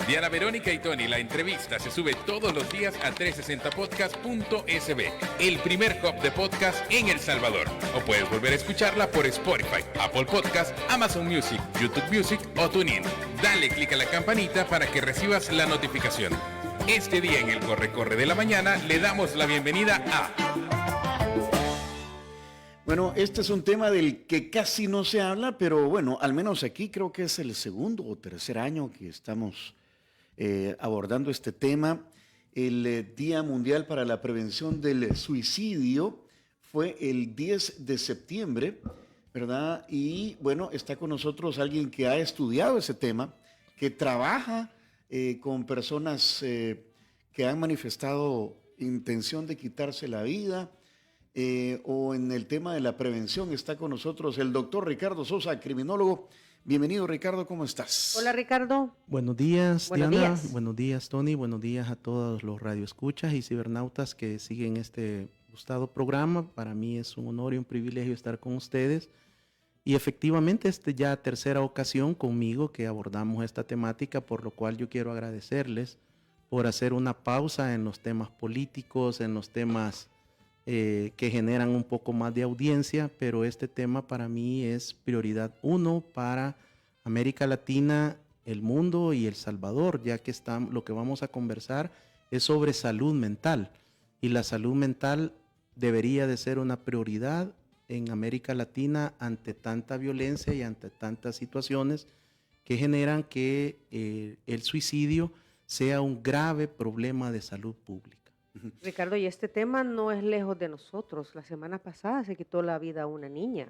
Diana Verónica y Tony, la entrevista se sube todos los días a 360podcast.sb, el primer hub de podcast en El Salvador. O puedes volver a escucharla por Spotify, Apple Podcast, Amazon Music, YouTube Music o TuneIn. Dale clic a la campanita para que recibas la notificación. Este día en el Corre de la Mañana le damos la bienvenida a... Bueno, este es un tema del que casi no se habla, pero bueno, al menos aquí creo que es el segundo o tercer año que estamos abordando este tema. El Día Mundial para la Prevención del Suicidio fue el 10 de septiembre, ¿verdad? Y bueno, está con nosotros alguien que ha estudiado ese tema, que trabaja con personas que han manifestado intención de quitarse la vida, o en el tema de la prevención. Está con nosotros el doctor Ricardo Sosa, criminólogo. Bienvenido, Ricardo, ¿cómo estás? Hola, Ricardo. Buenos días, Buenos Diana. días. Buenos días, Tony. Buenos días a todos los radioescuchas y cibernautas que siguen este gustado programa. Para mí es un honor y un privilegio estar con ustedes. Y efectivamente, ya tercera ocasión conmigo que abordamos esta temática, por lo cual yo quiero agradecerles por hacer una pausa en los temas políticos, en los temas que generan un poco más de audiencia, pero este tema para mí es prioridad 1 para América Latina, el mundo y El Salvador, ya que lo que vamos a conversar es sobre salud mental, y la salud mental debería de ser una prioridad en América Latina ante tanta violencia y ante tantas situaciones que generan que el suicidio sea un grave problema de salud pública. Ricardo, y este tema no es lejos de nosotros. La semana pasada se quitó la vida a una niña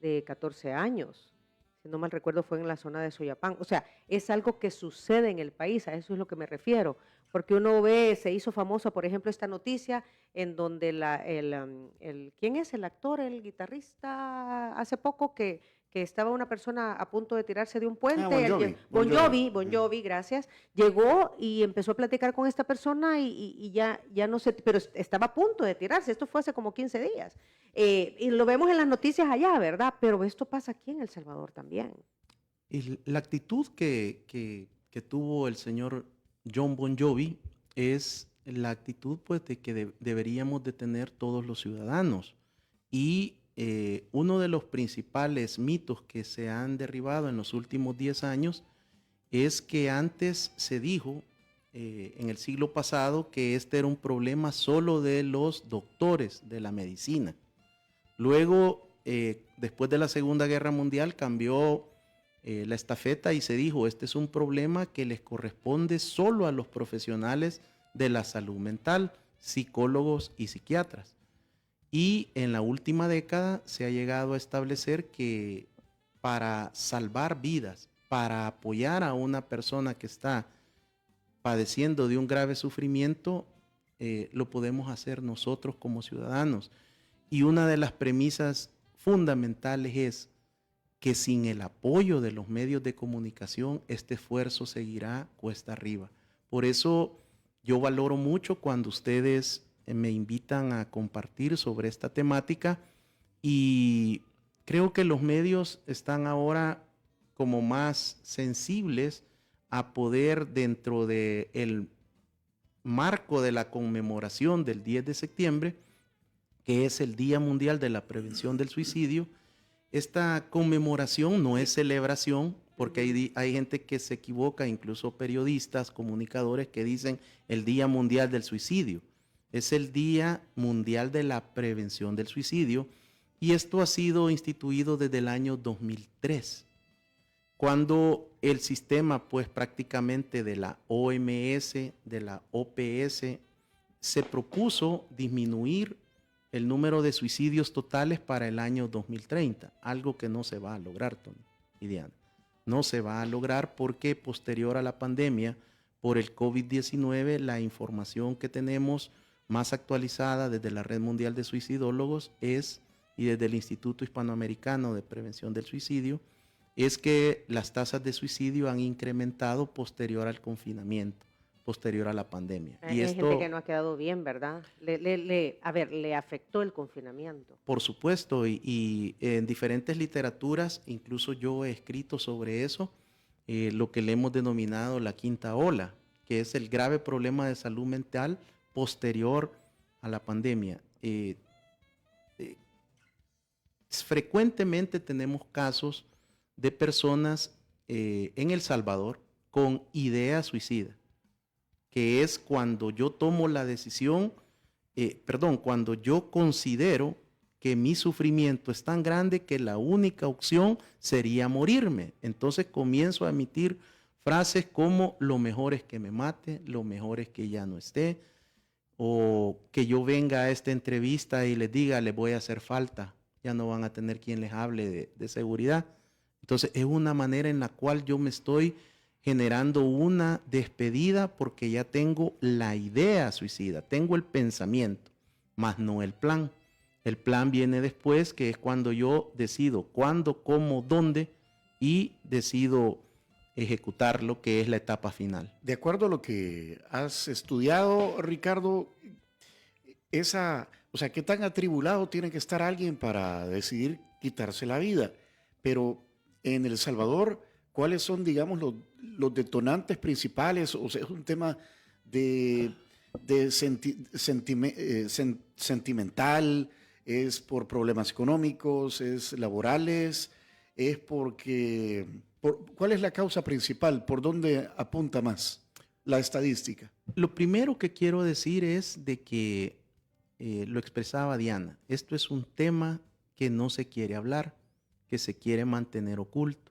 de 14 años. Si no mal recuerdo, fue en la zona de Soyapán. O sea, es algo que sucede en el país, a eso es lo que me refiero. Porque uno ve, se hizo famosa, por ejemplo, esta noticia en donde ¿quién es el actor, el guitarrista? Hace poco que estaba una persona a punto de tirarse de un puente. Bon Jovi, gracias. Llegó y empezó a platicar con esta persona y ya no sé, pero estaba a punto de tirarse. Esto fue hace como 15 días. Y lo vemos en las noticias allá, ¿verdad? Pero esto pasa aquí en El Salvador también. Y la actitud que tuvo el señor John Bon Jovi es la actitud, pues, de que deberíamos de tener todos los ciudadanos. Y uno de los principales mitos que se han derribado en los últimos 10 años es que antes se dijo, en el siglo pasado, que este era un problema solo de los doctores de la medicina. Luego, después de la Segunda Guerra Mundial, cambió la estafeta y se dijo, este es un problema que les corresponde solo a los profesionales de la salud mental, psicólogos y psiquiatras. Y en la última década se ha llegado a establecer que para salvar vidas, para apoyar a una persona que está padeciendo de un grave sufrimiento, lo podemos hacer nosotros como ciudadanos. Y una de las premisas fundamentales es que sin el apoyo de los medios de comunicación, este esfuerzo seguirá cuesta arriba. Por eso yo valoro mucho cuando ustedes me invitan a compartir sobre esta temática, y creo que los medios están ahora como más sensibles a poder, dentro del marco de la conmemoración del 10 de septiembre, que es el Día Mundial de la Prevención del Suicidio. Esta conmemoración no es celebración, porque hay gente que se equivoca, incluso periodistas, comunicadores, que dicen el Día Mundial del Suicidio. Es el Día Mundial de la Prevención del Suicidio, y esto ha sido instituido desde el año 2003, cuando el sistema, pues, prácticamente de la OMS, de la OPS, se propuso disminuir el número de suicidios totales para el año 2030, algo que no se va a lograr, Tony y Diana. No se va a lograr porque posterior a la pandemia por el COVID-19, la información que tenemos más actualizada desde la Red Mundial de Suicidólogos y desde el Instituto Hispanoamericano de Prevención del Suicidio, es que las tasas de suicidio han incrementado posterior al confinamiento, posterior a la pandemia. Hay gente que no ha quedado bien, ¿verdad? Le afectó el confinamiento. Por supuesto, y en diferentes literaturas, incluso yo he escrito sobre eso, lo que le hemos denominado la quinta ola, que es el grave problema de salud mental posterior a la pandemia. Frecuentemente tenemos casos de personas en El Salvador con idea suicida, que es cuando yo tomo la decisión, cuando yo considero que mi sufrimiento es tan grande que la única opción sería morirme. Entonces comienzo a emitir frases como lo mejor es que me mate, lo mejor es que ya no esté, o que yo venga a esta entrevista y les diga, les voy a hacer falta, ya no van a tener quien les hable de seguridad. Entonces es una manera en la cual yo me estoy generando una despedida porque ya tengo la idea suicida, tengo el pensamiento, más no el plan. El plan viene después, que es cuando yo decido cuándo, cómo, dónde y decido ejecutarlo, que es la etapa final. De acuerdo a lo que has estudiado, Ricardo, ¿qué tan atribulado tiene que estar alguien para decidir quitarse la vida? Pero en El Salvador, ¿cuáles son, digamos, los detonantes principales? O sea, es un tema sentimental, es por problemas económicos, es laborales, es porque... ¿Cuál es la causa principal? ¿Por dónde apunta más la estadística? Lo primero que quiero decir es de que, lo expresaba Diana, esto es un tema que no se quiere hablar, que se quiere mantener oculto.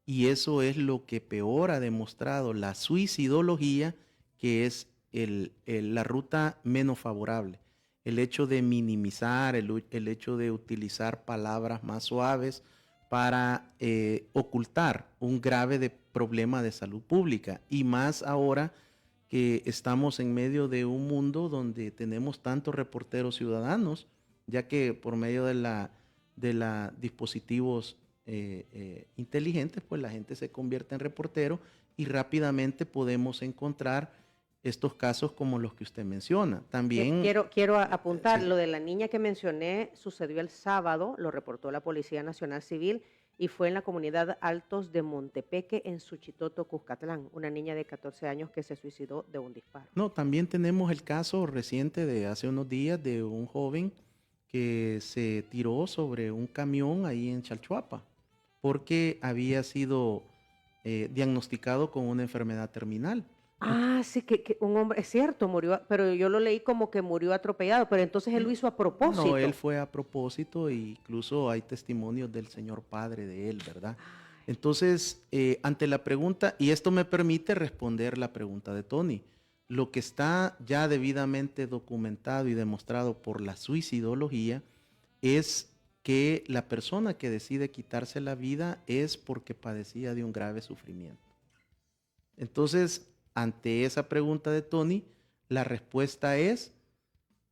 Y eso es lo que peor ha demostrado la suicidología, que es la ruta menos favorable. El hecho de minimizar, el hecho de utilizar palabras más suaves para ocultar un grave problema de salud pública. Y más ahora que estamos en medio de un mundo donde tenemos tantos reporteros ciudadanos, ya que por medio de la dispositivos inteligentes, pues la gente se convierte en reportero y rápidamente podemos encontrar estos casos como los que usted menciona. También quiero apuntar, sí. Lo de la niña que mencioné sucedió el sábado, lo reportó la Policía Nacional Civil y fue en la comunidad Altos de Montepeque, en Suchitoto, Cuscatlán, una niña de 14 años que se suicidó de un disparo. No, también tenemos el caso reciente de hace unos días de un joven que se tiró sobre un camión ahí en Chalchuapa porque había sido diagnosticado con una enfermedad terminal. Ah, sí, que un hombre, es cierto, murió, pero yo lo leí como que murió atropellado, pero entonces él lo hizo a propósito. No, él fue a propósito, e incluso hay testimonios del señor padre de él, ¿verdad? Entonces, ante la pregunta, y esto me permite responder la pregunta de Tony, lo que está ya debidamente documentado y demostrado por la suicidología es que la persona que decide quitarse la vida es porque padecía de un grave sufrimiento. Entonces, ante esa pregunta de Tony, la respuesta es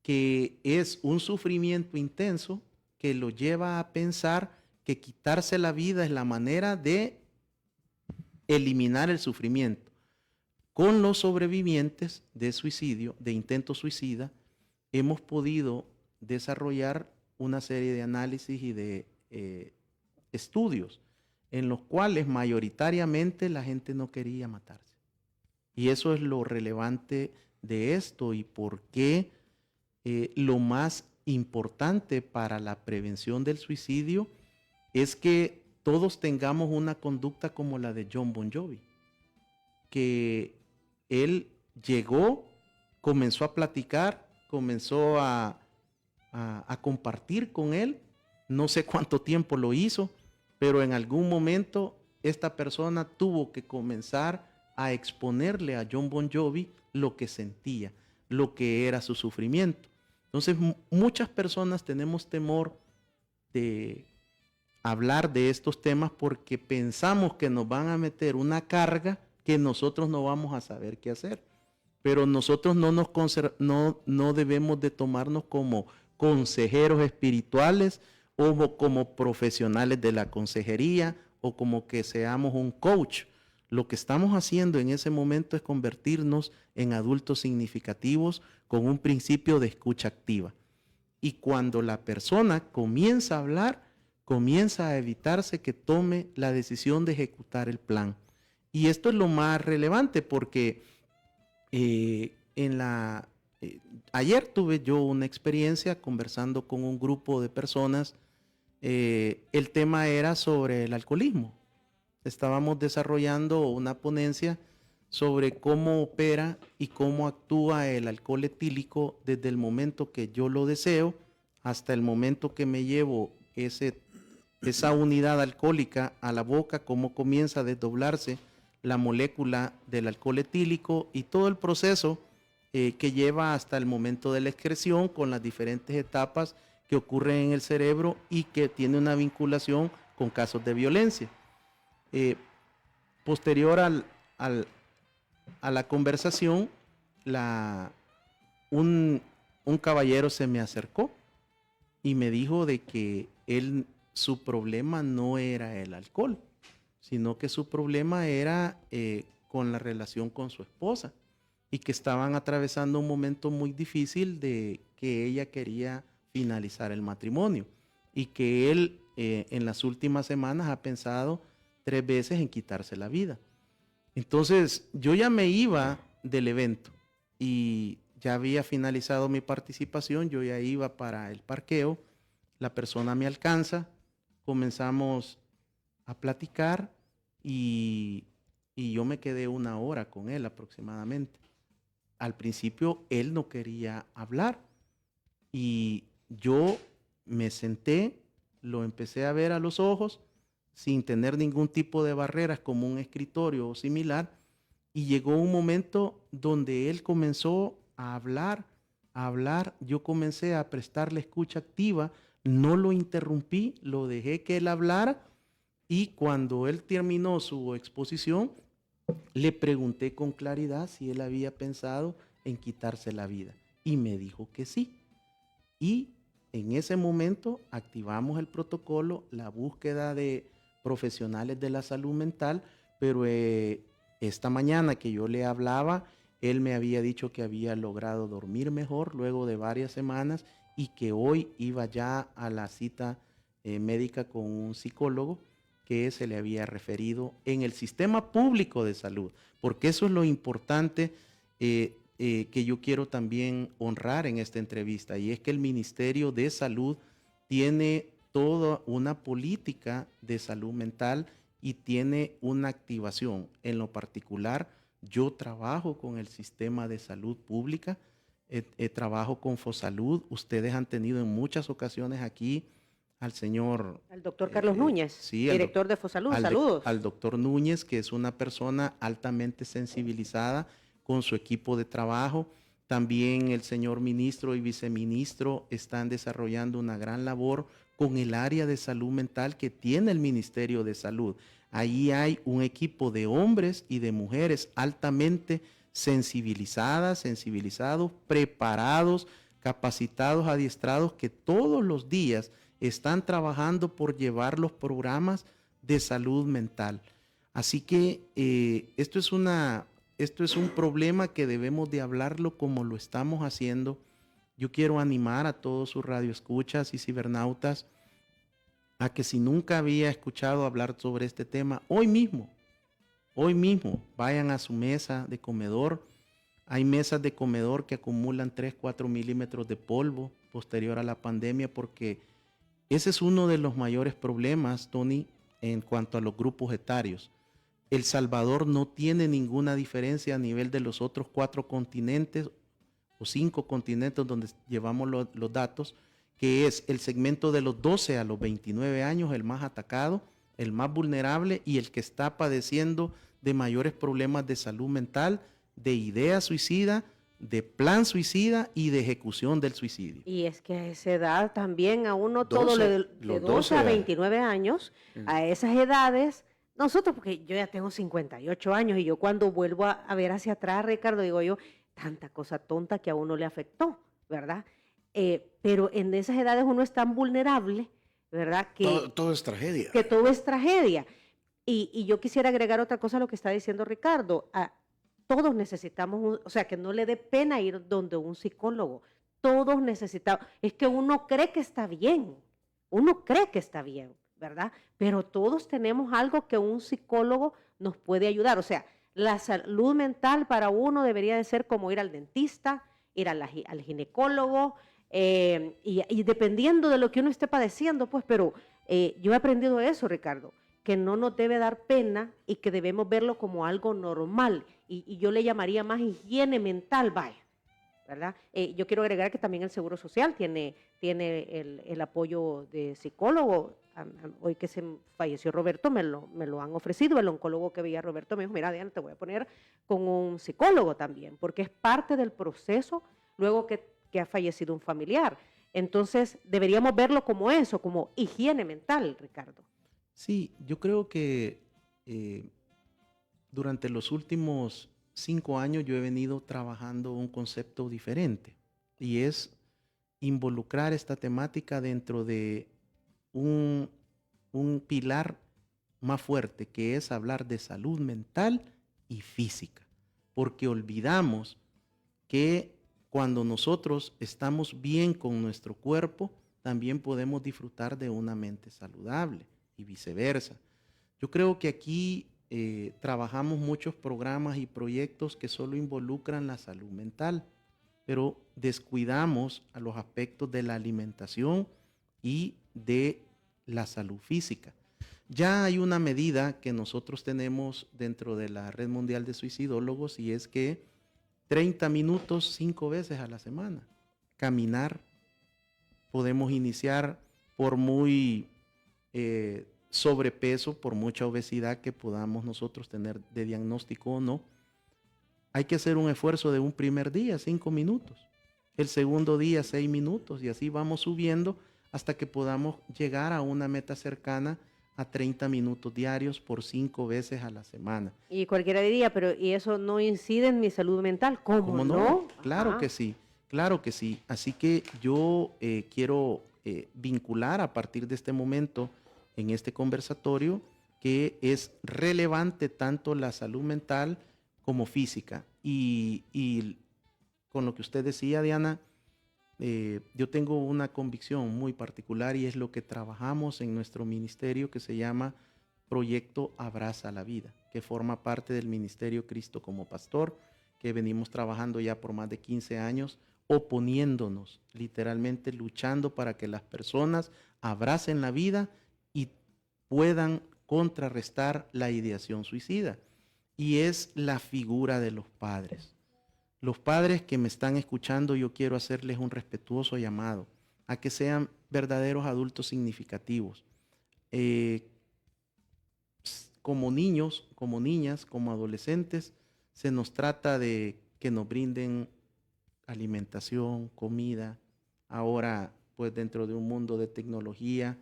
que es un sufrimiento intenso que lo lleva a pensar que quitarse la vida es la manera de eliminar el sufrimiento. Con los sobrevivientes de suicidio, de intento suicida, hemos podido desarrollar una serie de análisis y de estudios en los cuales mayoritariamente la gente no quería matarse. Y eso es lo relevante de esto y por qué lo más importante para la prevención del suicidio es que todos tengamos una conducta como la de Jon Bon Jovi, que él llegó, comenzó a platicar, comenzó a compartir con él, no sé cuánto tiempo lo hizo, pero en algún momento esta persona tuvo que comenzar a exponerle a Jon Bon Jovi lo que sentía, lo que era su sufrimiento. Entonces, muchas personas tenemos temor de hablar de estos temas porque pensamos que nos van a meter una carga que nosotros no vamos a saber qué hacer. Pero nosotros no debemos de tomarnos como consejeros espirituales o como profesionales de la consejería o como que seamos un coach. Lo que estamos haciendo en ese momento es convertirnos en adultos significativos con un principio de escucha activa. Y cuando la persona comienza a hablar, comienza a evitarse que tome la decisión de ejecutar el plan. Y esto es lo más relevante porque ayer tuve yo una experiencia conversando con un grupo de personas. El tema era sobre el alcoholismo. Estábamos desarrollando una ponencia sobre cómo opera y cómo actúa el alcohol etílico desde el momento que yo lo deseo hasta el momento que me llevo esa unidad alcohólica a la boca, cómo comienza a desdoblarse la molécula del alcohol etílico y todo el proceso que lleva hasta el momento de la excreción con las diferentes etapas que ocurren en el cerebro y que tiene una vinculación con casos de violencia. Posterior a la conversación, un caballero se me acercó y me dijo de que su problema no era el alcohol, sino que su problema era con la relación con su esposa y que estaban atravesando un momento muy difícil de que ella quería finalizar el matrimonio y que él en las últimas semanas ha pensado 3 veces en quitarse la vida. Entonces yo ya me iba del evento y ya había finalizado mi participación, yo ya iba para el parqueo, la persona me alcanza, comenzamos a platicar y yo me quedé 1 hora con él aproximadamente. Al principio él no quería hablar y yo me senté, lo empecé a ver a los ojos sin tener ningún tipo de barreras como un escritorio o similar, y llegó un momento donde él comenzó a hablar, yo comencé a prestarle escucha activa, no lo interrumpí, lo dejé que él hablara, y cuando él terminó su exposición, le pregunté con claridad si él había pensado en quitarse la vida, y me dijo que sí. Y en ese momento activamos el protocolo, la búsqueda de profesionales de la salud mental, pero esta mañana que yo le hablaba, él me había dicho que había logrado dormir mejor luego de varias semanas y que hoy iba ya a la cita médica con un psicólogo que se le había referido en el sistema público de salud, porque eso es lo importante que yo quiero también honrar en esta entrevista, y es que el Ministerio de Salud tiene toda una política de salud mental y tiene una activación. En lo particular, yo trabajo con el sistema de salud pública, trabajo con Fosalud. Ustedes han tenido en muchas ocasiones aquí al doctor Carlos Núñez, sí, director de Fosalud. Saludos. Al doctor Núñez, que es una persona altamente sensibilizada con su equipo de trabajo. También el señor ministro y viceministro están desarrollando una gran labor con el área de salud mental que tiene el Ministerio de Salud. Ahí hay un equipo de hombres y de mujeres altamente sensibilizados, preparados, capacitados, adiestrados, que todos los días están trabajando por llevar los programas de salud mental. Así que esto es un problema que debemos de hablarlo como lo estamos haciendo. Yo quiero animar a todos sus radioescuchas y cibernautas a que si nunca había escuchado hablar sobre este tema, hoy mismo vayan a su mesa de comedor. Hay mesas de comedor que acumulan 3-4 milímetros de polvo posterior a la pandemia, porque ese es uno de los mayores problemas, Tony, en cuanto a los grupos etarios. El Salvador no tiene ninguna diferencia a nivel de los otros 4 continentes o 5 continentes donde llevamos los datos, que es el segmento de los 12 a los 29 años, el más atacado, el más vulnerable y el que está padeciendo de mayores problemas de salud mental, de idea suicida, de plan suicida y de ejecución del suicidio. Y es que a esa edad también a uno todo de 12 a 29 años, a esas edades, nosotros, porque yo ya tengo 58 años y yo cuando vuelvo a ver hacia atrás, Ricardo, digo yo, tanta cosa tonta que a uno le afectó, ¿verdad? Pero en esas edades uno es tan vulnerable, ¿verdad? Que todo es tragedia. Que todo es tragedia. Y yo quisiera agregar otra cosa a lo que está diciendo Ricardo. Todos necesitamos, o sea, que no le dé pena ir donde un psicólogo. Todos necesitamos. Es que uno cree que está bien. ¿verdad? Pero todos tenemos algo que un psicólogo nos puede ayudar. O sea, la salud mental para uno debería de ser como ir al dentista, ir al ginecólogo, y dependiendo de lo que uno esté padeciendo, pues, pero yo he aprendido eso, Ricardo, que no nos debe dar pena y que debemos verlo como algo normal. Y yo le llamaría más higiene mental, vaya, ¿verdad? Yo quiero agregar que también el Seguro Social tiene el apoyo de psicólogo. Hoy que se falleció Roberto, me lo han ofrecido. El oncólogo que veía a Roberto me dijo, mira, Diana, te voy a poner con un psicólogo también, porque es parte del proceso luego que ha fallecido un familiar. Entonces, deberíamos verlo como eso, como higiene mental, Ricardo. Sí, yo creo que durante los últimos 5 años yo he venido trabajando un concepto diferente y es involucrar esta temática dentro de un pilar más fuerte, que es hablar de salud mental y física, porque olvidamos que cuando nosotros estamos bien con nuestro cuerpo, también podemos disfrutar de una mente saludable y viceversa. Yo creo que aquí trabajamos muchos programas y proyectos que solo involucran la salud mental, pero descuidamos a los aspectos de la alimentación y de la salud física. Ya hay una medida que nosotros tenemos dentro de la Red Mundial de Suicidólogos y es que 30 minutos 5 veces a la semana. Caminar. Podemos iniciar por muy sobrepeso, por mucha obesidad que podamos nosotros tener de diagnóstico o no. Hay que hacer un esfuerzo de un primer día, 5 minutos. El segundo día, 6 minutos. Y así vamos subiendo hasta que podamos llegar a una meta cercana a 30 minutos diarios por 5 veces a la semana. Y cualquiera diría, pero ¿y eso no incide en mi salud mental? ¿Cómo no? Claro Ajá. que sí, claro que sí. Así que yo quiero vincular a partir de este momento en este conversatorio que es relevante tanto la salud mental como física. Y con lo que usted decía, Diana, yo tengo una convicción muy particular y es lo que trabajamos en nuestro ministerio que se llama Proyecto Abraza la Vida, que forma parte del Ministerio Cristo como Pastor, que venimos trabajando ya por más de 15 años, oponiéndonos, literalmente luchando para que las personas abracen la vida y puedan contrarrestar la ideación suicida. Y es la figura de los padres. Los padres que me están escuchando, yo quiero hacerles un respetuoso llamado a que sean verdaderos adultos significativos. Como niños, como niñas, como adolescentes, se nos trata de que nos brinden alimentación, comida. Ahora, pues dentro de un mundo de tecnología,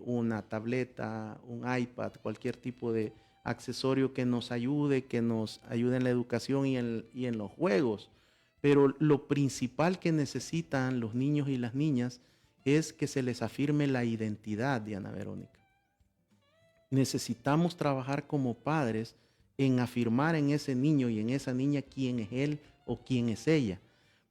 una tableta, un iPad, cualquier tipo de accesorio que nos ayude en la educación y en los juegos. Pero lo principal que necesitan los niños y las niñas es que se les afirme la identidad, Diana Verónica. Necesitamos trabajar como padres en afirmar en ese niño y en esa niña quién es él o quién es ella.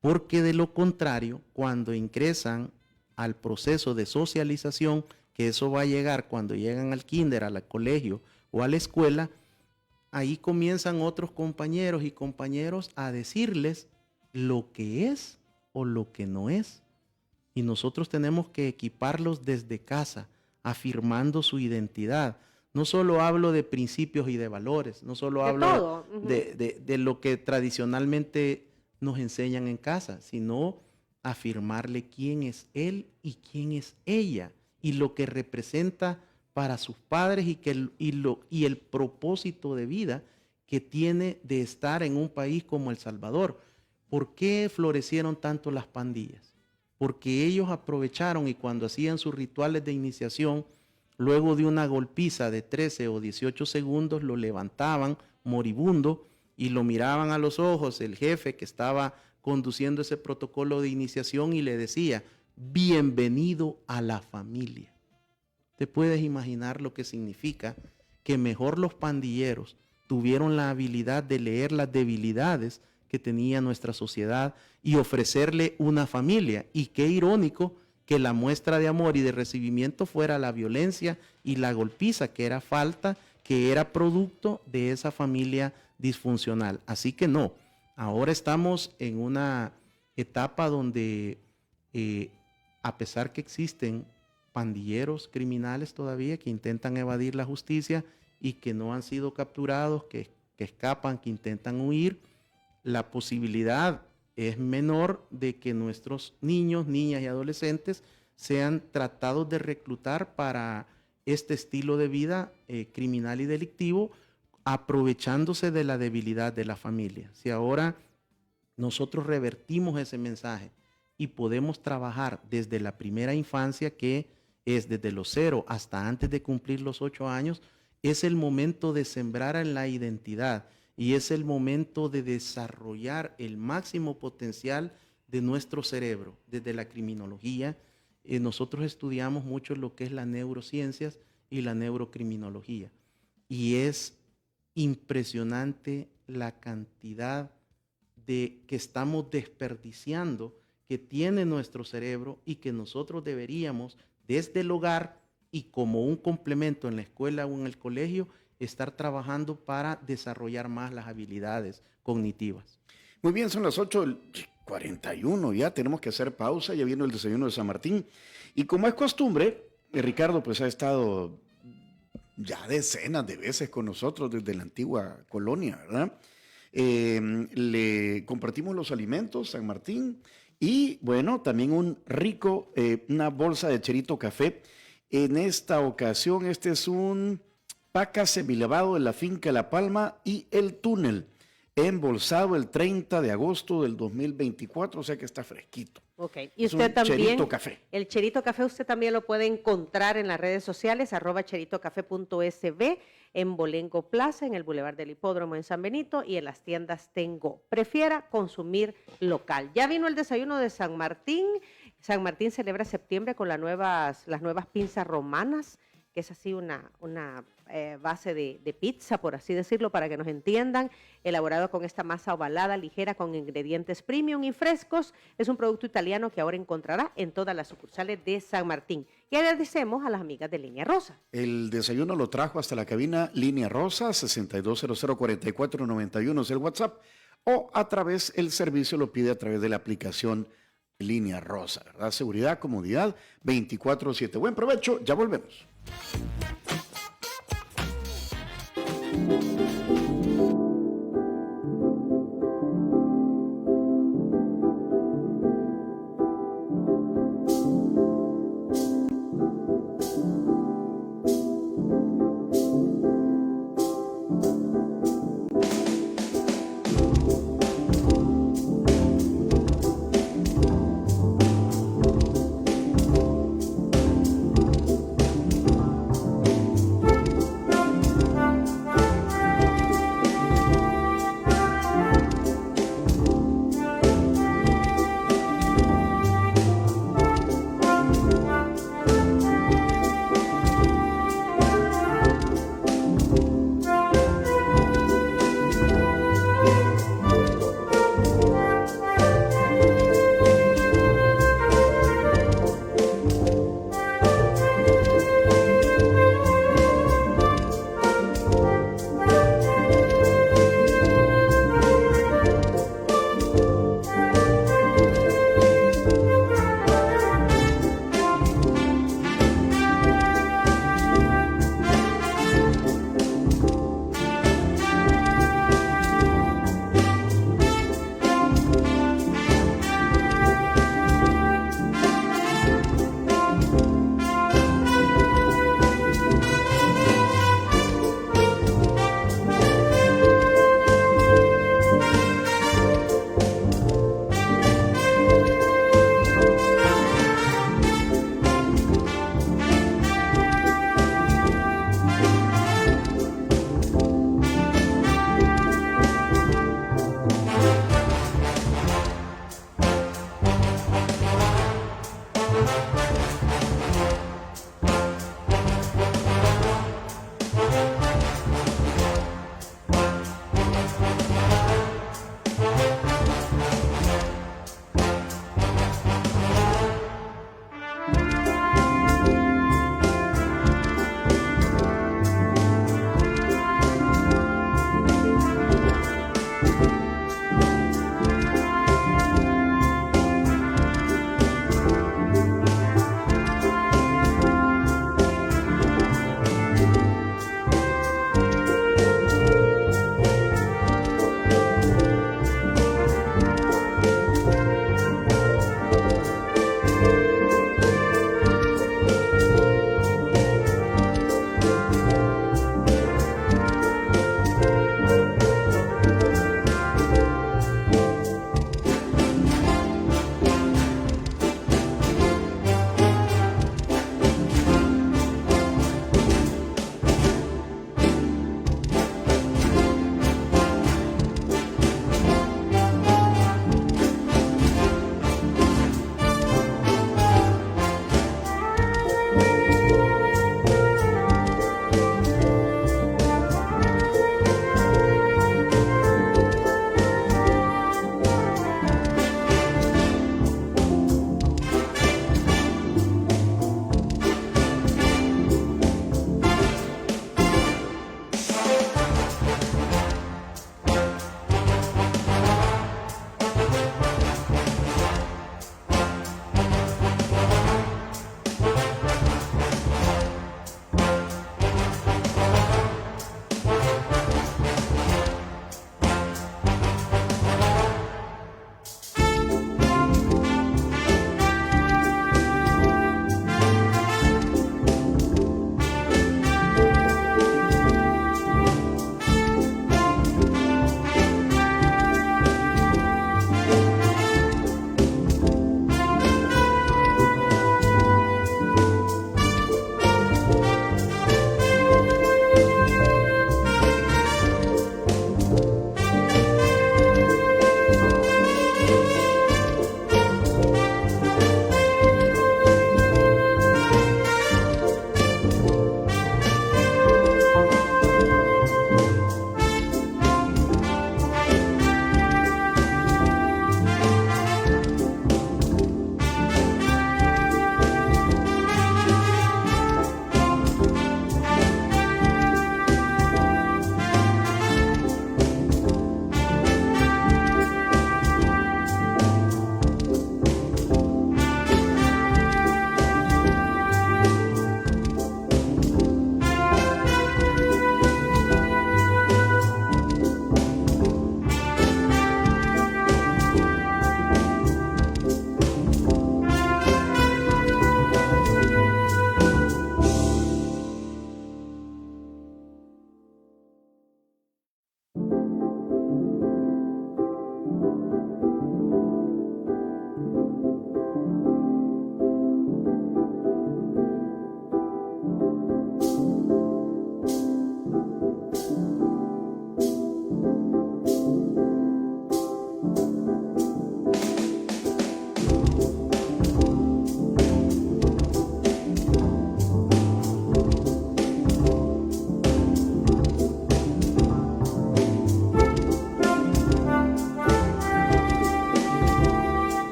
Porque de lo contrario, cuando ingresan al proceso de socialización, que eso va a llegar cuando llegan al kinder, al colegio o a la escuela, ahí comienzan otros compañeros y compañeros a decirles lo que es o lo que no es. Y nosotros tenemos que equiparlos desde casa, afirmando su identidad. No solo hablo de principios y de valores, no solo hablo de lo que tradicionalmente nos enseñan en casa, sino afirmarle quién es él y quién es ella y lo que representa para sus padres y el propósito de vida que tiene de estar en un país como El Salvador. ¿Por qué florecieron tanto las pandillas? Porque ellos aprovecharon y cuando hacían sus rituales de iniciación, luego de una golpiza de 13 o 18 segundos, lo levantaban moribundo y lo miraban a los ojos el jefe que estaba conduciendo ese protocolo de iniciación y le decía, bienvenido a la familia. ¿Te puedes imaginar lo que significa que mejor los pandilleros tuvieron la habilidad de leer las debilidades que tenía nuestra sociedad y ofrecerle una familia? Y qué irónico que la muestra de amor y de recibimiento fuera la violencia y la golpiza, que era falta, que era producto de esa familia disfuncional. Así que no, ahora estamos en una etapa donde a pesar que existen pandilleros criminales todavía que intentan evadir la justicia y que no han sido capturados, que escapan, que intentan huir, la posibilidad es menor de que nuestros niños, niñas y adolescentes sean tratados de reclutar para este estilo de vida criminal y delictivo, aprovechándose de la debilidad de la familia. Si ahora nosotros revertimos ese mensaje y podemos trabajar desde la primera infancia, que es desde los 0 hasta antes de cumplir los 8 años, es el momento de sembrar en la identidad y es el momento de desarrollar el máximo potencial de nuestro cerebro. Desde la criminología, nosotros estudiamos mucho lo que es las neurociencias y la neurocriminología. Y es impresionante la cantidad que estamos desperdiciando que tiene nuestro cerebro y que nosotros deberíamos, desde el hogar y como un complemento en la escuela o en el colegio, estar trabajando para desarrollar más las habilidades cognitivas. Muy bien, son las 8:41, ya tenemos que hacer pausa, ya viene el desayuno de San Martín. Y como es costumbre, Ricardo pues ha estado ya decenas de veces con nosotros desde la antigua colonia, ¿verdad? Le compartimos los alimentos, San Martín, y bueno, también una bolsa de Cherito Café. En esta ocasión, este es un paca semilavado de la finca La Palma y El Túnel, embolsado el 30 de agosto del 2024, o sea que está fresquito. Ok, y usted también, Cherito Café. El Cherito Café usted también lo puede encontrar en las redes sociales, @cheritocafé.sb, en Bolengo Plaza, en el Boulevard del Hipódromo en San Benito y en las tiendas Tengo. Prefiera consumir local. Ya vino el desayuno de San Martín. San Martín celebra septiembre con las nuevas pinzas romanas, que es así una base de pizza, por así decirlo, para que nos entiendan, elaborado con esta masa ovalada, ligera, con ingredientes premium y frescos. Es un producto italiano que ahora encontrará en todas las sucursales de San Martín. Y agradecemos a las amigas de Línea Rosa. El desayuno lo trajo hasta la cabina Línea Rosa, 62004491 es el WhatsApp, o el servicio lo pide a través de la aplicación Línea Rosa, ¿verdad? Seguridad, comodidad, 24/7. Buen provecho, ya volvemos.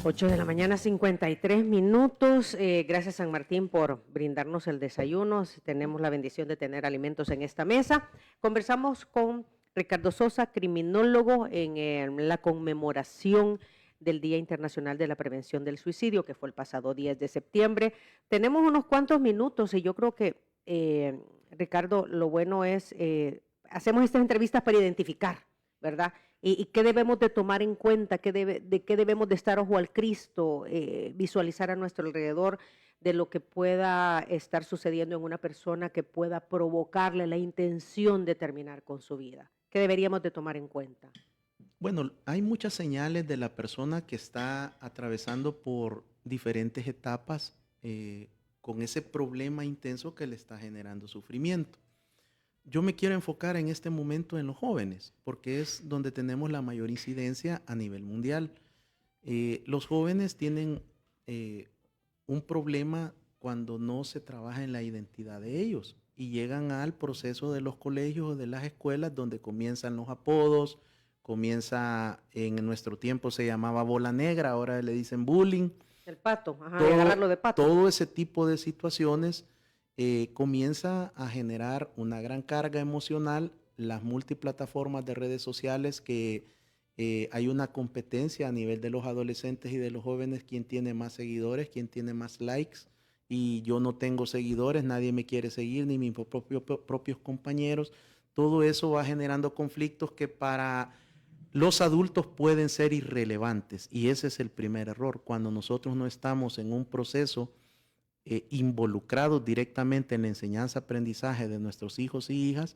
8 de la mañana, 53 minutos. Gracias, San Martín, por brindarnos el desayuno. Tenemos la bendición de tener alimentos en esta mesa. Conversamos con Ricardo Sosa, criminólogo, en la conmemoración del Día Internacional de la Prevención del Suicidio, que fue el pasado 10 de septiembre. Tenemos unos cuantos minutos y yo creo que, Ricardo, lo bueno es, hacemos estas entrevistas para identificar, ¿verdad? ¿Y qué debemos de tomar en cuenta? ¿De qué debemos de estar ojo al Cristo? Visualizar a nuestro alrededor de lo que pueda estar sucediendo en una persona que pueda provocarle la intención de terminar con su vida. ¿Qué deberíamos de tomar en cuenta? Bueno, hay muchas señales de la persona que está atravesando por diferentes etapas con ese problema intenso que le está generando sufrimiento. Yo me quiero enfocar en este momento en los jóvenes, porque es donde tenemos la mayor incidencia a nivel mundial. Los jóvenes tienen un problema cuando no se trabaja en la identidad de ellos y llegan al proceso de los colegios o de las escuelas donde comienzan los apodos, comienza, en nuestro tiempo se llamaba bola negra, ahora le dicen bullying. El pato, agarrarlo de pato. Todo ese tipo de situaciones comienza a generar una gran carga emocional. Las multiplataformas de redes sociales que hay una competencia a nivel de los adolescentes y de los jóvenes, quién tiene más seguidores, quién tiene más likes, y yo no tengo seguidores, nadie me quiere seguir, ni mis propios compañeros. Todo eso va generando conflictos que para los adultos pueden ser irrelevantes, y ese es el primer error. Cuando nosotros no estamos en un proceso involucrados directamente en la enseñanza-aprendizaje de nuestros hijos y hijas,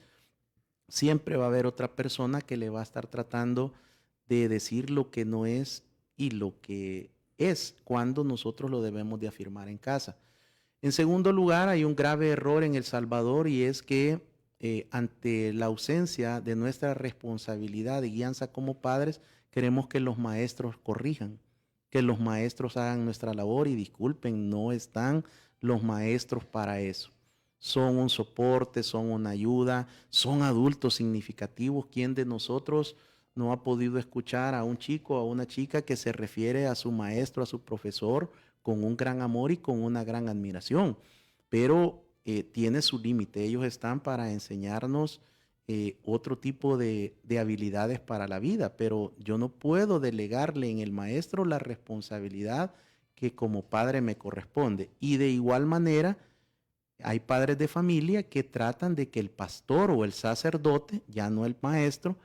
siempre va a haber otra persona que le va a estar tratando de decir lo que no es y lo que es, cuando nosotros lo debemos de afirmar en casa. En segundo lugar, hay un grave error en El Salvador, y es que ante la ausencia de nuestra responsabilidad y guianza como padres, queremos que los maestros corrijan, que los maestros hagan nuestra labor y disculpen, no están los maestros para eso. Son un soporte, son una ayuda, son adultos significativos. ¿Quién de nosotros no ha podido escuchar a un chico o a una chica que se refiere a su maestro, a su profesor, con un gran amor y con una gran admiración? Pero tiene su límite. Ellos están para enseñarnos otro tipo de habilidades para la vida, pero yo no puedo delegarle en el maestro la responsabilidad que como padre me corresponde. Y de igual manera, hay padres de familia que tratan de que el pastor o el sacerdote, ya no el maestro,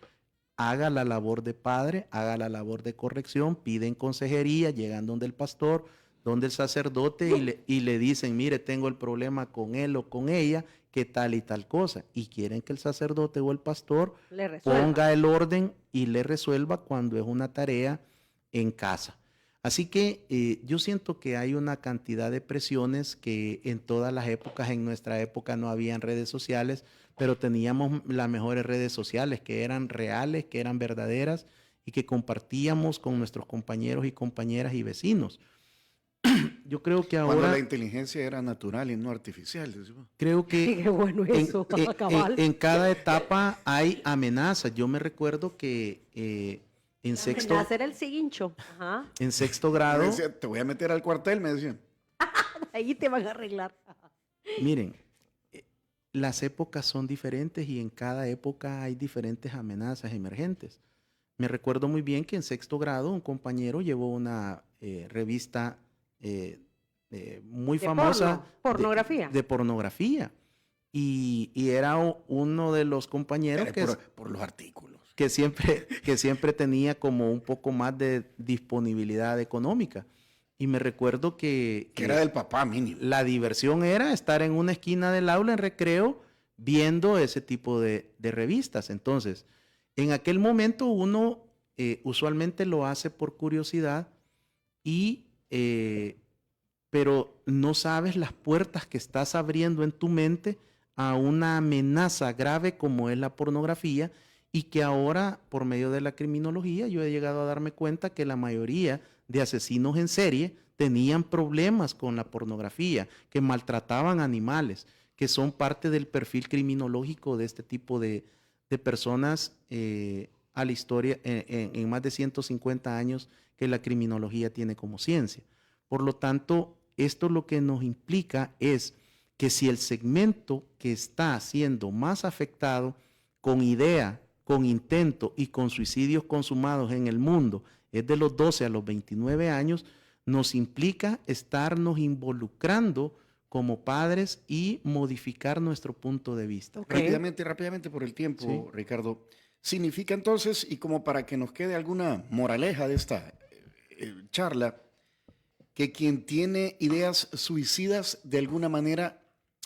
haga la labor de padre, haga la labor de corrección, piden consejería, llegan donde el pastor, donde el sacerdote y le dicen, mire, tengo el problema con él o con ella, que tal y tal cosa. Y quieren que el sacerdote o el pastor ponga el orden y le resuelva cuando es una tarea en casa. Así que yo siento que hay una cantidad de presiones que en todas las épocas, en nuestra época no habían redes sociales, pero teníamos las mejores redes sociales que eran reales, que eran verdaderas y que compartíamos con nuestros compañeros y compañeras y vecinos. Yo creo que ahora... Cuando la inteligencia era natural y no artificial. Creo que qué bueno eso, en cada etapa hay amenazas. Yo me recuerdo que en sexto... Hacer el siguincho. Ajá. En sexto grado... Me decía, te voy a meter al cuartel, me decían. Ahí te van a arreglar. Miren, las épocas son diferentes y en cada época hay diferentes amenazas emergentes. Me recuerdo muy bien que en sexto grado un compañero llevó una revista muy famosa. Pornografía. De pornografía. Y era uno de los compañeros por los artículos. Que siempre tenía como un poco más de disponibilidad económica. Y me recuerdo que era del papá mínimo. La diversión era estar en una esquina del aula en recreo viendo ese tipo de revistas. Entonces, en aquel momento uno usualmente lo hace por curiosidad pero no sabes las puertas que estás abriendo en tu mente a una amenaza grave como es la pornografía y que ahora, por medio de la criminología, yo he llegado a darme cuenta que la mayoría de asesinos en serie tenían problemas con la pornografía, que maltrataban animales, que son parte del perfil criminológico de este tipo de personas a la historia en más de 150 años que la criminología tiene como ciencia. Por lo tanto, esto lo que nos implica es que si el segmento que está siendo más afectado con idea, con intento y con suicidios consumados en el mundo es de los 12 a los 29 años, nos implica estarnos involucrando como padres y modificar nuestro punto de vista. Okay. Rápidamente por el tiempo, sí. Ricardo. Significa entonces, y como para que nos quede alguna moraleja de esta charla, que quien tiene ideas suicidas de alguna manera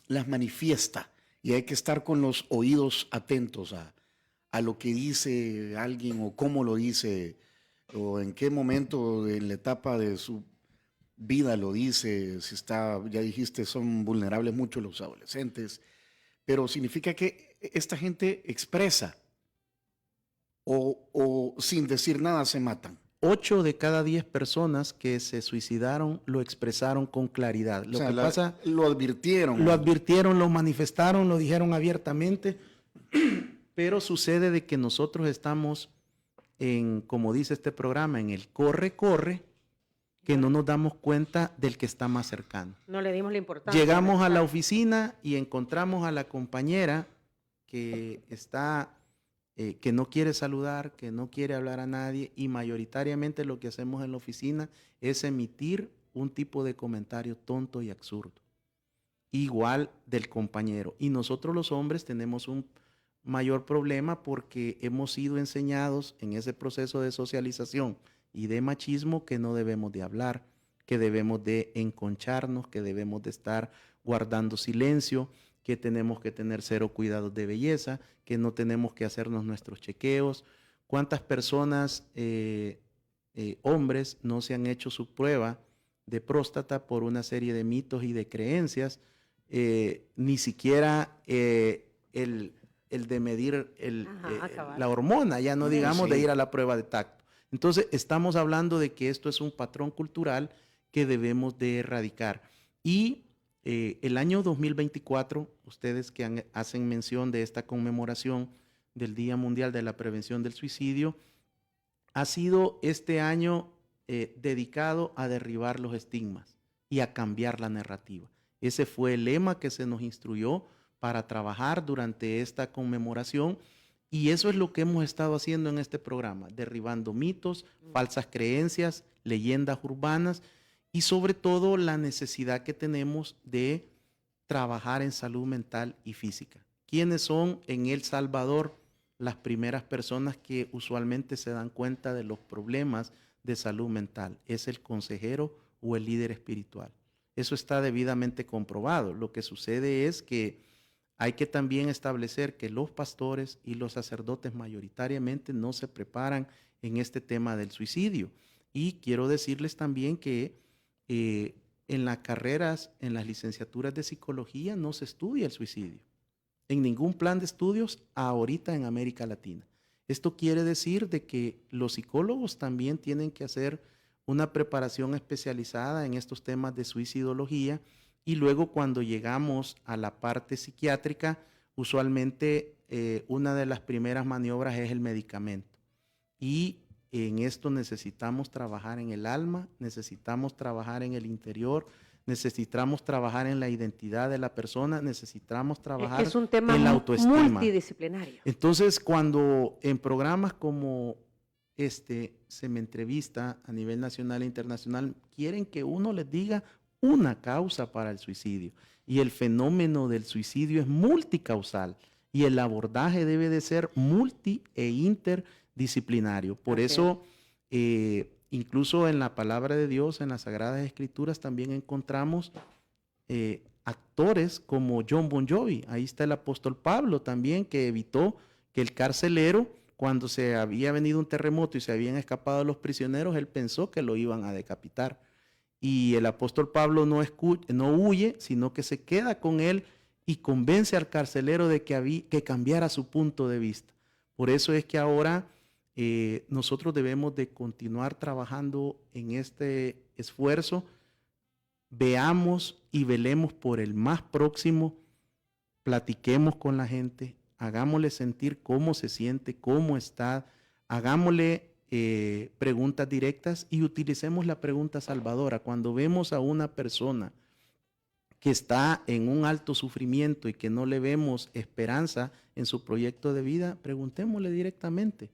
las manifiesta y hay que estar con los oídos atentos a lo que dice alguien o cómo lo dice o en qué momento de la etapa de su vida lo dice, si está, ya dijiste, son vulnerables mucho los adolescentes, pero significa que esta gente expresa o sin decir nada se matan. 8 de cada 10 personas que se suicidaron lo expresaron con claridad. Lo advirtieron. Lo advirtieron, lo manifestaron, lo dijeron abiertamente, pero sucede de que nosotros estamos como dice este programa, en el corre, que no nos damos cuenta del que está más cercano. No le dimos la importancia. Llegamos a la oficina y encontramos a la compañera que está... que no quiere saludar, que no quiere hablar a nadie y mayoritariamente lo que hacemos en la oficina es emitir un tipo de comentario tonto y absurdo, igual del compañero. Y nosotros los hombres tenemos un mayor problema porque hemos sido enseñados en ese proceso de socialización y de machismo que no debemos de hablar, que debemos de enconcharnos, que debemos de estar guardando silencio, que tenemos que tener 0 cuidados de belleza, que no tenemos que hacernos nuestros chequeos. ¿Cuántas personas, hombres, no se han hecho su prueba de próstata por una serie de mitos y de creencias? Ni siquiera el de medir cabal. la hormona, ya no digamos Sí. de ir a la prueba de tacto. Entonces, estamos hablando de que esto es un patrón cultural que debemos de erradicar. Y el año 2024, ustedes que hacen mención de esta conmemoración del Día Mundial de la Prevención del Suicidio, ha sido este año dedicado a derribar los estigmas y a cambiar la narrativa. Ese fue el lema que se nos instruyó para trabajar durante esta conmemoración, y eso es lo que hemos estado haciendo en este programa, derribando mitos, falsas creencias, leyendas urbanas y sobre todo la necesidad que tenemos de trabajar en salud mental y física. ¿Quiénes son en El Salvador las primeras personas que usualmente se dan cuenta de los problemas de salud mental? Es el consejero o el líder espiritual. Eso está debidamente comprobado. Lo que sucede es que hay que también establecer que los pastores y los sacerdotes mayoritariamente no se preparan en este tema del suicidio. Y quiero decirles también que en las carreras, en las licenciaturas de psicología no se estudia el suicidio. En ningún plan de estudios ahorita en América Latina. Esto quiere decir de que los psicólogos también tienen que hacer una preparación especializada en estos temas de suicidología, y luego cuando llegamos a la parte psiquiátrica, usualmente una de las primeras maniobras es el medicamento. Y en esto necesitamos trabajar en el alma, necesitamos trabajar en el interior, necesitamos trabajar en la identidad de la persona, necesitamos trabajar es un tema en la autoestima. multidisciplinario. Entonces, cuando en programas como se me entrevista a nivel nacional e internacional, quieren que uno les diga una causa para el suicidio. Y el fenómeno del suicidio es multicausal y el abordaje debe de ser multi e interdisciplinario. Por eso, incluso en la palabra de Dios, en las Sagradas Escrituras, también encontramos actores como John Bon Jovi. Ahí está el apóstol Pablo también, que evitó que el carcelero, cuando se había venido un terremoto y se habían escapado los prisioneros, él pensó que lo iban a decapitar. Y el apóstol Pablo no huye, sino que se queda con él y convence al carcelero de que cambiara su punto de vista. Por eso es que ahora nosotros debemos de continuar trabajando en este esfuerzo. Veamos y velemos por el más próximo, platiquemos con la gente, hagámosle sentir cómo se siente, cómo está, hagámosle preguntas directas y utilicemos la pregunta salvadora. Cuando vemos a una persona que está en un alto sufrimiento y que no le vemos esperanza en su proyecto de vida, preguntémosle directamente,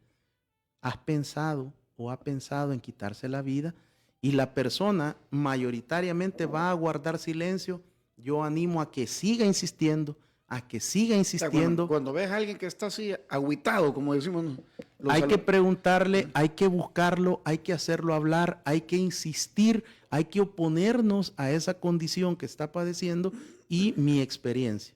¿has pensado o ha pensado en quitarse la vida? Y la persona mayoritariamente va a guardar silencio. Yo animo a que siga insistiendo, a que siga insistiendo. Cuando ves a alguien que está así, agüitado, como decimos. Hay que preguntarle, hay que buscarlo, hay que hacerlo hablar, hay que insistir, hay que oponernos a esa condición que está padeciendo. Y mi experiencia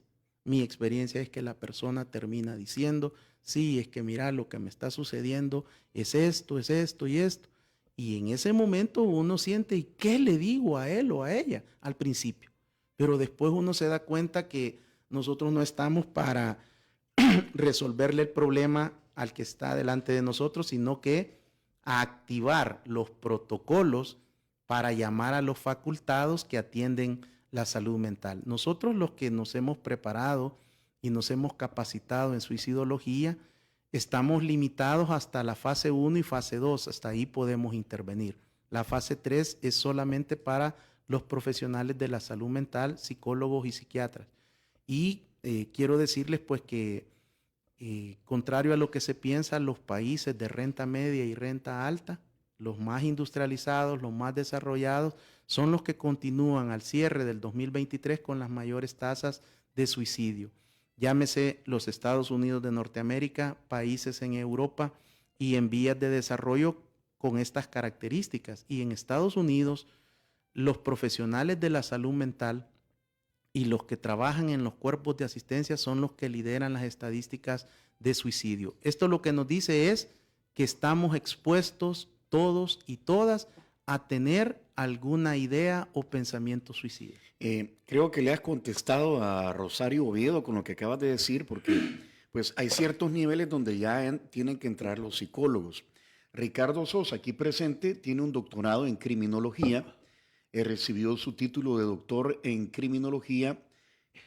es que la persona termina diciendo, sí, es que mira, lo que me está sucediendo es esto y esto. Y en ese momento uno siente, ¿y qué le digo a él o a ella al principio? Pero después uno se da cuenta que nosotros no estamos para resolverle el problema al que está delante de nosotros, sino que a activar los protocolos para llamar a los facultados que atienden la salud mental. Nosotros, los que nos hemos preparado y nos hemos capacitado en suicidología, estamos limitados hasta la fase 1 y fase 2, hasta ahí podemos intervenir. La fase 3 es solamente para los profesionales de la salud mental, psicólogos y psiquiatras. Y quiero decirles pues que contrario a lo que se piensa, los países de renta media y renta alta, los más industrializados, los más desarrollados, son los que continúan al cierre del 2023 con las mayores tasas de suicidio. Llámese los Estados Unidos de Norteamérica, países en Europa y en vías de desarrollo con estas características. Y en Estados Unidos, los profesionales de la salud mental y los que trabajan en los cuerpos de asistencia son los que lideran las estadísticas de suicidio. Esto lo que nos dice es que estamos expuestos todos y todas a tener alguna idea o pensamiento suicida? Creo que le has contestado a Rosario Oviedo con lo que acabas de decir, porque pues hay ciertos niveles donde ya tienen que entrar los psicólogos. Ricardo Sosa, aquí presente, tiene un doctorado en criminología, recibió su título de doctor en criminología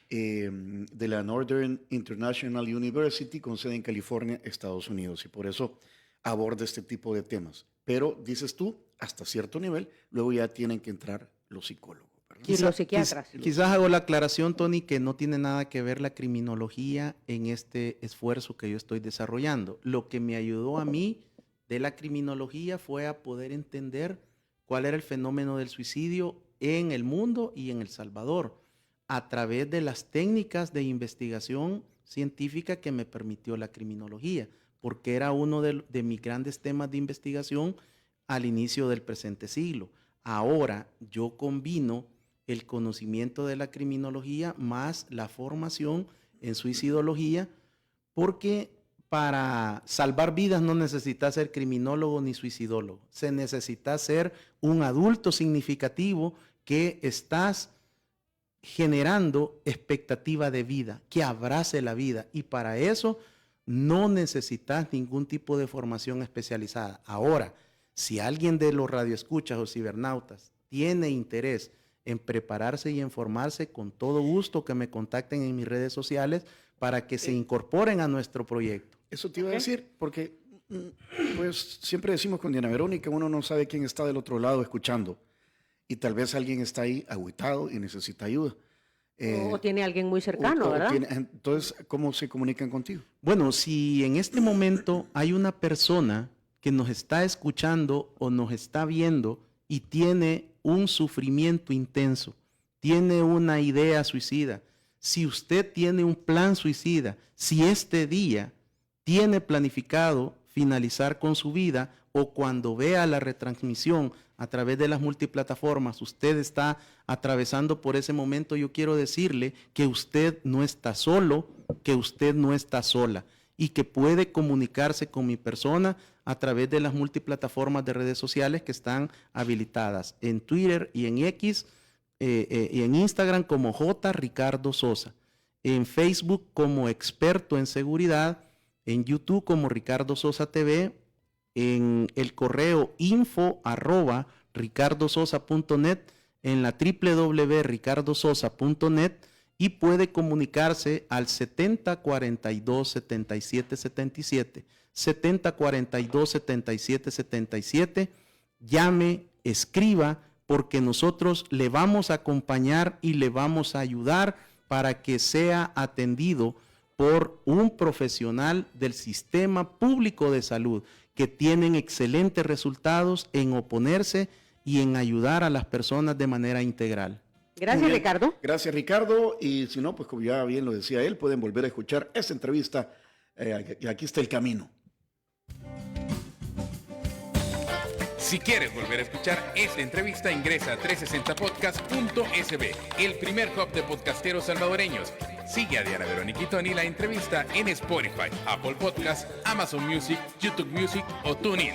de la Northern International University con sede en California, Estados Unidos, y por eso aborda este tipo de temas. Pero, dices tú, hasta cierto nivel, luego ya tienen que entrar los psicólogos. Y los psiquiatras. Quizás hago la aclaración, Tony, que no tiene nada que ver la criminología en este esfuerzo que yo estoy desarrollando. Lo que me ayudó a mí de la criminología fue a poder entender cuál era el fenómeno del suicidio en el mundo y en El Salvador, a través de las técnicas de investigación científica que me permitió la criminología, porque era uno de mis grandes temas de investigación al inicio del presente siglo. Ahora yo combino el conocimiento de la criminología más la formación en suicidología, porque para salvar vidas no necesitas ser criminólogo ni suicidólogo. Se necesita ser un adulto significativo que estás generando expectativa de vida, que abrace la vida. Y para eso no necesitas ningún tipo de formación especializada. Ahora, si alguien de los radioescuchas o cibernautas tiene interés en prepararse y en formarse, con todo gusto que me contacten en mis redes sociales para que se incorporen a nuestro proyecto. Eso te iba a decir, porque pues siempre decimos con Diana Verónica, uno no sabe quién está del otro lado escuchando, y tal vez alguien está ahí agüitado y necesita ayuda. O tiene alguien muy cercano, ¿verdad? Entonces, ¿cómo se comunican contigo? Bueno, si en este momento hay una persona que nos está escuchando o nos está viendo y tiene un sufrimiento intenso, tiene una idea suicida, si usted tiene un plan suicida, si este día tiene planificado finalizar con su vida, o cuando vea la retransmisión a través de las multiplataformas, usted está atravesando por ese momento, yo quiero decirle que usted no está solo, que usted no está sola, y que puede comunicarse con mi persona a través de las multiplataformas de redes sociales que están habilitadas en Twitter y en X, y en Instagram como J. Ricardo Sosa, en Facebook como experto en seguridad, en YouTube como Ricardo Sosa TV, en el correo info@ricardososa.net, en la www.ricardososa.net, y puede comunicarse al 7042-7777, 7042-7777, llame, escriba, porque nosotros le vamos a acompañar y le vamos a ayudar para que sea atendido por un profesional del sistema público de salud, que tienen excelentes resultados en oponerse y en ayudar a las personas de manera integral. Gracias, Ricardo. Gracias, Ricardo. Y si no, pues como ya bien lo decía él, pueden volver a escuchar esta entrevista. Y aquí está el camino. Si quieres volver a escuchar esta entrevista, ingresa a 360podcast.sb, el primer hub de podcasteros salvadoreños. Sigue a Diana Verónica y Tony la entrevista en Spotify, Apple Podcasts, Amazon Music, YouTube Music o TuneIn.